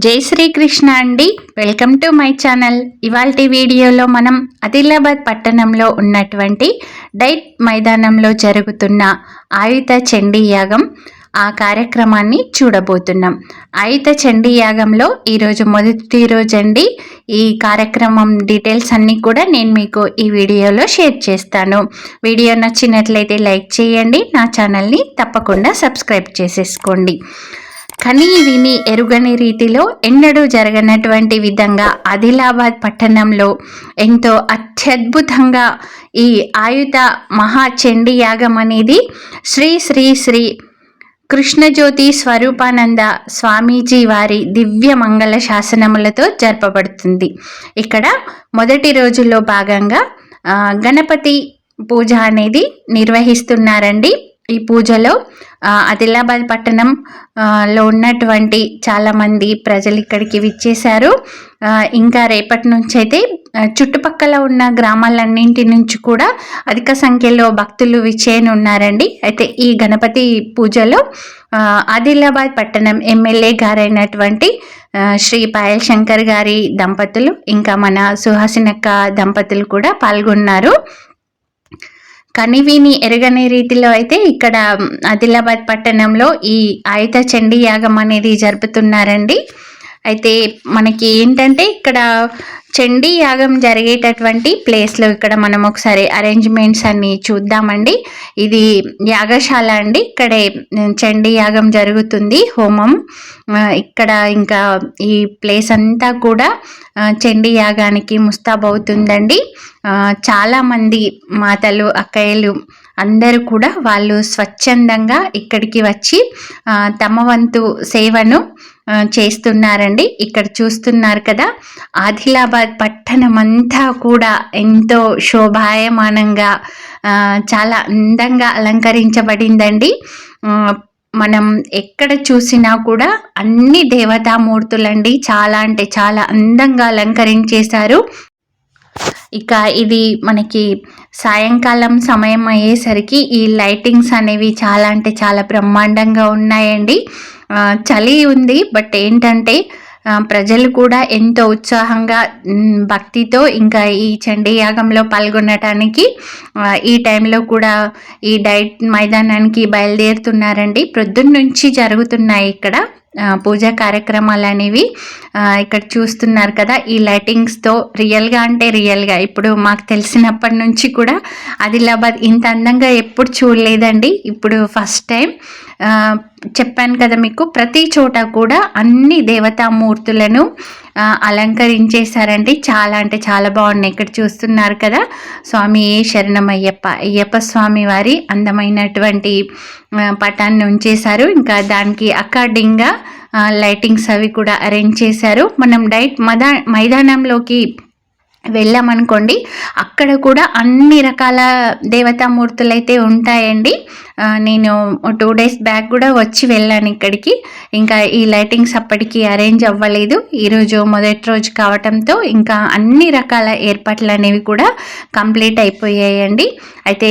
జై శ్రీకృష్ణ అండి. Welcome to my channel. ఇవాల్టి వీడియోలో మనం ఆదిలాబాద్ పట్టణంలో ఉన్నటువంటి డైట్ మైదానంలో జరుగుతున్న ఆయుధ చండీ యాగం ఆ కార్యక్రమాన్ని చూడబోతున్నాం. ఆయుధ చండీ యాగంలో ఈరోజు మొదటి రోజు అండి. ఈ కార్యక్రమం డీటెయిల్స్ అన్నీ కూడా నేను మీకు ఈ వీడియోలో షేర్ చేస్తాను. వీడియో నచ్చినట్లయితే లైక్ చేయండి, నా ఛానల్ని తప్పకుండా సబ్స్క్రైబ్ చేసేసుకోండి. కనీ విని ఎరుగని రీతిలో ఎన్నడూ జరగనటువంటి విధంగా ఆదిలాబాద్ పట్టణంలో ఎంతో అత్యద్భుతంగా ఈ ఆయుధ మహాచండీ యాగం అనేది శ్రీ శ్రీ శ్రీ కృష్ణజ్యోతి స్వరూపానంద స్వామీజీ వారి దివ్య మంగళ శాసనములతో జరపబడుతుంది. ఇక్కడ మొదటి రోజుల్లో భాగంగా గణపతి పూజ అనేది నిర్వహిస్తున్నారండి. ఈ పూజలో ఆదిలాబాద్ పట్టణం లో ఉన్నటువంటి చాలామంది ప్రజలు ఇక్కడికి విచ్చేశారు. ఇంకా రేపటి నుంచి అయితే చుట్టుపక్కల ఉన్న గ్రామాలన్నింటి నుంచి కూడా అధిక సంఖ్యలో భక్తులు విచ్చేయనున్నారండి. అయితే ఈ గణపతి పూజలో ఆదిలాబాద్ పట్టణం ఎమ్మెల్యే గారైనటువంటి శ్రీ పాయల్ శంకర్ గారి దంపతులు, ఇంకా మన సుహాసినక్క దంపతులు కూడా పాల్గొన్నారు. కనివిని ఎరగని రీతిలో అయితే ఇక్కడ ఆదిలాబాద్ పట్టణంలో ఈ ఆయుధ చండీ యాగం అనేది జరుపుతున్నారండి. అయితే మనకి ఏంటంటే ఇక్కడ చండీ యాగం జరిగేటటువంటి ప్లేస్లో ఇక్కడ మనం ఒకసారి అరేంజ్మెంట్స్ అన్ని చూద్దామండి. ఇది యాగశాల అండి. ఇక్కడే చండీ యాగం జరుగుతుంది, హోమం. ఇక్కడ ఇంకా ఈ ప్లేస్ అంతా కూడా చండీ యాగానికి ముస్తాబవుతుందండి. చాలామంది మాతలు, అక్కయ్యలు అందరూ కూడా వాళ్ళు స్వచ్ఛందంగా ఇక్కడికి వచ్చి తమ వంతు సేవను చేస్తున్నారండి. ఇక్కడ చూస్తున్నారు కదా, ఆదిలాబాద్ పట్టణం అంతా కూడా ఎంతో శోభాయమానంగా చాలా అందంగా అలంకరించబడిందండి. మనం ఎక్కడ చూసినా కూడా అన్ని దేవతామూర్తులండి, చాలా అంటే చాలా అందంగా అలంకరించేశారు. ఇక ఇది మనకి సాయంకాలం సమయం అయ్యేసరికి ఈ లైటింగ్స్ అనేవి చాలా అంటే చాలా బ్రహ్మాండంగా ఉన్నాయండి. చలి ఉంది, బట్ ఏంటంటే ప్రజలు కూడా ఎంతో ఉత్సాహంగా భక్తితో ఇంకా ఈ చండీ యాగంలో పాల్గొనటానికి ఈ టైంలో కూడా ఈ డైట్ మైదానానికి బయలుదేరుతున్నారండి. ప్రొద్దున్న నుంచి జరుగుతున్నాయి ఇక్కడ పూజా కార్యక్రమాలు అనేవి. ఇక్కడ చూస్తున్నారు కదా, ఈ లైటింగ్స్తో రియల్గా అంటే రియల్గా ఇప్పుడు మాకు తెలిసినప్పటి నుంచి కూడా ఆదిలాబాద్ ఇంత అందంగా ఎప్పుడు చూడలేదండి. ఇప్పుడు ఫస్ట్ టైం. చెప్పాను కదా మీకు, ప్రతి చోట కూడా అన్ని దేవతామూర్తులను అలంకరించేశారండి. చాలా అంటే చాలా బాగున్నాయి. ఇక్కడ చూస్తున్నారు కదా, స్వామి శరణం అయ్యప్ప స్వామి వారి అందమైనటువంటి పటాన్ని ఉంచేశారు. ఇంకా దానికి అకార్డింగ్గా లైటింగ్స్ అవి కూడా అరేంజ్ చేశారు. మనం డైట్ మైదానంలోకి వెళ్ళామనుకోండి, అక్కడ కూడా అన్ని రకాల దేవతామూర్తులు అయితే ఉంటాయండి. నేను 2 days బ్యాక్ కూడా వచ్చి వెళ్ళాను ఇక్కడికి. ఇంకా ఈ లైటింగ్స్ అప్పటికి అరేంజ్ అవ్వలేదు. ఈరోజు మొదటి రోజు కావటంతో ఇంకా అన్ని రకాల ఏర్పాట్లు అనేవి కూడా కంప్లీట్ అయిపోయాయండి. అయితే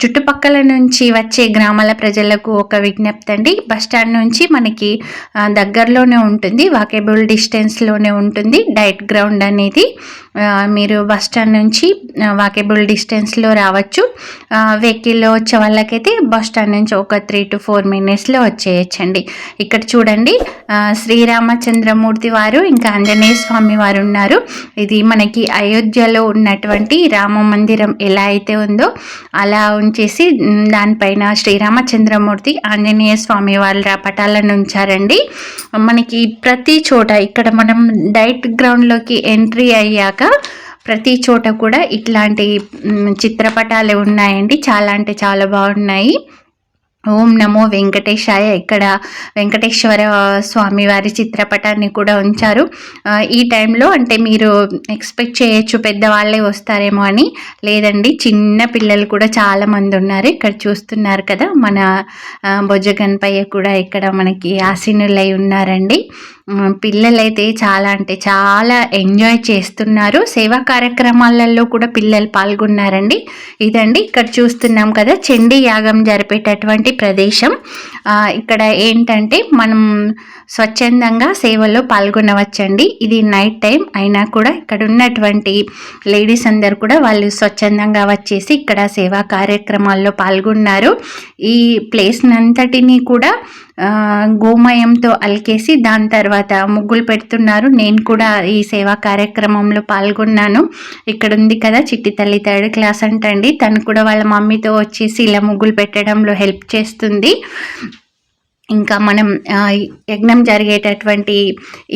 చుట్టుపక్కల నుంచి వచ్చే గ్రామాల ప్రజలకు ఒక విజ్ఞప్తి అండి. బస్టాండ్ నుంచి మనకి దగ్గరలోనే ఉంటుంది, వాకేబుల్ డిస్టెన్స్లోనే ఉంటుంది డైట్ గ్రౌండ్ అనేది. మీరు బస్టాండ్ నుంచి వాకేబుల్ డిస్టెన్స్లో రావచ్చు. వెహికల్లో వచ్చే వాళ్ళకైతే బస్టాండ్ నుంచి ఒక 3 to 4 minutesలో వచ్చేయచ్చండి. ఇక్కడ చూడండి, శ్రీరామచంద్రమూర్తి వారు ఇంకా ఆంజనేయ స్వామి వారు ఉన్నారు. ఇది మనకి అయోధ్యలో ఉన్నటువంటి రామ మందిరం ఎలా అయితే ఉందో అలా ఉంచేసి దానిపైన శ్రీరామచంద్రమూర్తి, ఆంజనేయ స్వామి వాళ్ళ పటాలను ఉంచారండి. మనకి ప్రతి చోట ఇక్కడ మనం డైట్ గ్రౌండ్లోకి ఎంట్రీ అయ్యాక ప్రతి చోట కూడా ఇట్లాంటి చిత్రపటాలు ఉన్నాయండి. చాలా అంటే చాలా బాగున్నాయి. ఓం నమో వెంకటేశాయ. ఇక్కడ వెంకటేశ్వర స్వామి వారి చిత్రపటాన్ని కూడా ఉంచారు. ఈ టైంలో అంటే మీరు ఎక్స్పెక్ట్ చేయొచ్చు పెద్దవాళ్ళే వస్తారేమో అని, లేదండి, చిన్న పిల్లలు కూడా చాలామంది ఉన్నారు. ఇక్కడ చూస్తున్నారు కదా, మన బొజ్జ గణపయ్య కూడా ఇక్కడ మనకి ఆసీనులై ఉన్నారండి. పిల్లలైతే చాలా అంటే చాలా ఎంజాయ్ చేస్తున్నారు. సేవా కార్యక్రమాలలో కూడా పిల్లలు పాల్గొన్నారండి. ఇదండి ఇక్కడ చూస్తున్నాం కదా, చండీ యాగం జరిపేటటువంటి ప్రదేశం. ఇక్కడ ఏంటంటే మనం స్వచ్ఛందంగా సేవలో పాల్గొనవచ్చండి. ఇది నైట్ టైం అయినా కూడా ఇక్కడ ఉన్నటువంటి లేడీస్ అందరు కూడా వాళ్ళు స్వచ్ఛందంగా వచ్చేసి ఇక్కడ సేవా కార్యక్రమాల్లో పాల్గొన్నారు. ఈ ప్లేస్ అంతటిని కూడా గోమయంతో అలికేసి దాని తర్వాత ముగ్గులు పెడుతున్నారు. నేను కూడా ఈ సేవా కార్యక్రమంలో పాల్గొన్నాను. ఇక్కడ ఉంది కదా చిట్టి తల్లి 3rd క్లాస్ అంటండి, తను కూడా వాళ్ళ మమ్మీతో వచ్చేసి ఇలా ముగ్గులు పెట్టడంలో హెల్ప్ చేస్తుంది. ఇంకా మనం యజ్ఞం జరిగేటటువంటి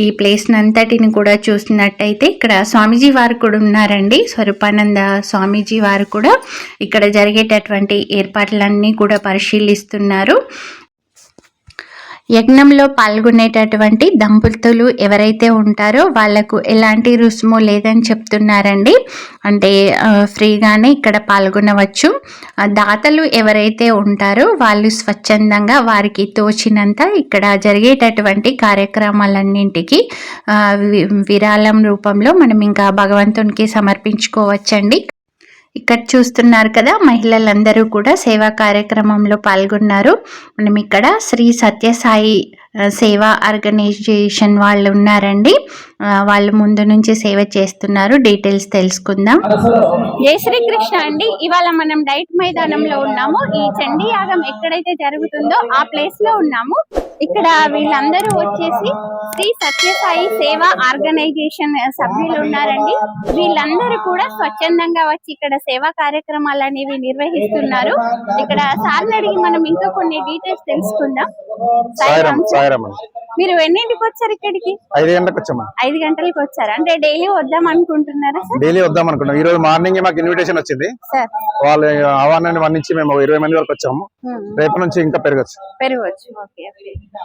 ఈ ప్లేస్ అంతటిని కూడా చూసినట్టయితే ఇక్కడ స్వామీజీ వారు కూడా ఉన్నారండి. స్వరూపానంద స్వామీజీ వారు కూడా ఇక్కడ జరిగేటటువంటి ఏర్పాట్లన్నీ కూడా పరిశీలిస్తున్నారు. యజ్ఞంలో పాల్గొనేటటువంటి దంపతులు ఎవరైతే ఉంటారో వాళ్లకు ఎలాంటి రుసుము లేదని చెప్తున్నారండి. అంటే ఫ్రీగానే ఇక్కడ పాల్గొనవచ్చు. దాతలు ఎవరైతే ఉంటారో వాళ్ళు స్వచ్ఛందంగా వారికి తోచినంత ఇక్కడ జరిగేటటువంటి కార్యక్రమాలన్నింటికి విరాళం రూపంలో మనం ఇంకా భగవంతునికి సమర్పించుకోవచ్చండి. ఇక్కడ చూస్తున్నారు కదా, మహిళలందరూ కూడా సేవా కార్యక్రమంలో పాల్గొన్నారు. మనం ఇక్కడ శ్రీ సత్యసాయి సేవా ఆర్గనైజేషన్ వాళ్ళు ఉన్నారండి. వాళ్ళు ముందు నుంచి సేవ చేస్తున్నారు. డీటెయిల్స్ తెలుసుకుందాం. జై శ్రీకృష్ణ అండి. ఇవాళ మనం డైట్ మైదానంలో ఉన్నాము. ఈ చండీ యాగం ఎక్కడైతే జరుగుతుందో ఆ ప్లేస్ లో ఉన్నాము. ఇక్కడ వీళ్ళందరూ వచ్చేసి శ్రీ సత్యసాయి సేవా ఆర్గనైజేషన్ సభ్యులు ఉన్నారండి. వీళ్ళందరూ కూడా స్వచ్ఛందంగా వచ్చి ఇక్కడ సేవా కార్యక్రమాలు అనేవి నిర్వహిస్తున్నారు. ఇక్కడ సార్ని అడిగి మనం ఇంకా కొన్ని డీటెయిల్స్ తెలుసుకుందాం. మీరు ఎన్నింటికి వచ్చారు ఇక్కడికి? 5 గంటలకు వచ్చాము. 5 గంటలకు వచ్చారు. అంటే డైలీ వద్దాం అనుకుంటున్నారా? డైలీ వద్దాం అనుకుంటున్నాం. ఈ రోజు మార్నింగ్ మాకు ఇన్విటేషన్ వచ్చింది. వాళ్ళ ఆహ్వానాన్ని మన్నించి మేము 20 మంది వరకు వచ్చాము. రేపు నుంచి ఇంకా పెరగచ్చు.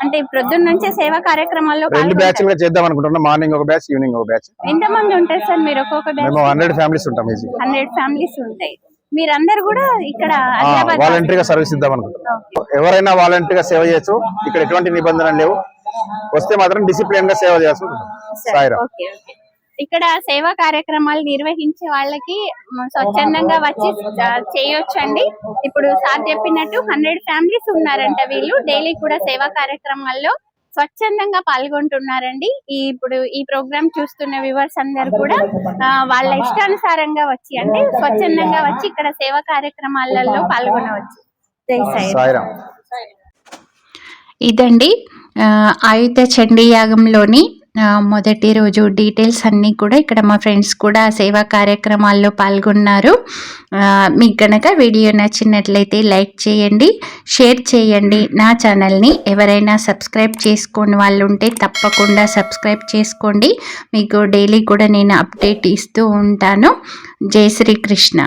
అంటే ప్రొద్దున నుంచి సేవా కార్యక్రమాల్లో 2 బ్యాచ్లుగా చేద్దాం అనుకుంటున్నాం. మార్నింగ్ ఒక బ్యాచ్, ఈవినింగ్ ఒక బ్యాచ్. ఎంత మంది ఉంటారు సార్ మీరు ఒక్కొక్క బ్యాచ్? మేము 100 ఫ్యామిలీస్ ఉంటాం. 100 ఫ్యామిలీస్ ఉంటాయి. మీరందరూ కూడా ఇక్కడ వాలంటరీగా సర్వీస్ ఇద్దాం అనుకుంటున్నాం. ఎవరైనా వాలంటరీగా సేవ చేయొచ్చు. ఇక్కడ ఎటువంటి నిబంధనలు లేవు. వస్తే మాత్రం డిసిప్లిన్ గా సేవ చేయాల్సి ఉంటుంది. ఇక్కడ సేవా కార్యక్రమాలు నిర్వహించే వాళ్ళకి స్వచ్ఛందంగా వచ్చి చేయొచ్చండి. ఇప్పుడు సార్ చెప్పినట్టు 100 ఫ్యామిలీస్ ఉన్నారంట. వీళ్ళు డైలీ కూడా సేవా కార్యక్రమాల్లో స్వచ్ఛందంగా పాల్గొంటున్నారండి. ఇప్పుడు ఈ ప్రోగ్రామ్ చూస్తున్న వ్యూవర్స్ అందరు కూడా వాళ్ళ ఇష్టానుసారంగా వచ్చి అంటే స్వచ్ఛందంగా వచ్చి ఇక్కడ సేవా కార్యక్రమాలలో పాల్గొనవచ్చు. జై సాయిరామ్. ఇదండి ఆయుధ చండీ యాగంలోని మొదటి రోజు డీటెయిల్స్ అన్నీ కూడా. ఇక్కడ మా ఫ్రెండ్స్ కూడా సేవా కార్యక్రమాల్లో పాల్గొన్నారు. మీకు కనుక వీడియో నచ్చినట్లయితే లైక్ చేయండి, షేర్ చేయండి. నా ఛానల్ని ఎవరైనా సబ్స్క్రైబ్ చేసుకోని వాళ్ళు ఉంటే తప్పకుండా సబ్స్క్రైబ్ చేసుకోండి. మీకు డైలీ కూడా నేను అప్డేట్ ఇస్తూ ఉంటాను. జై శ్రీకృష్ణ.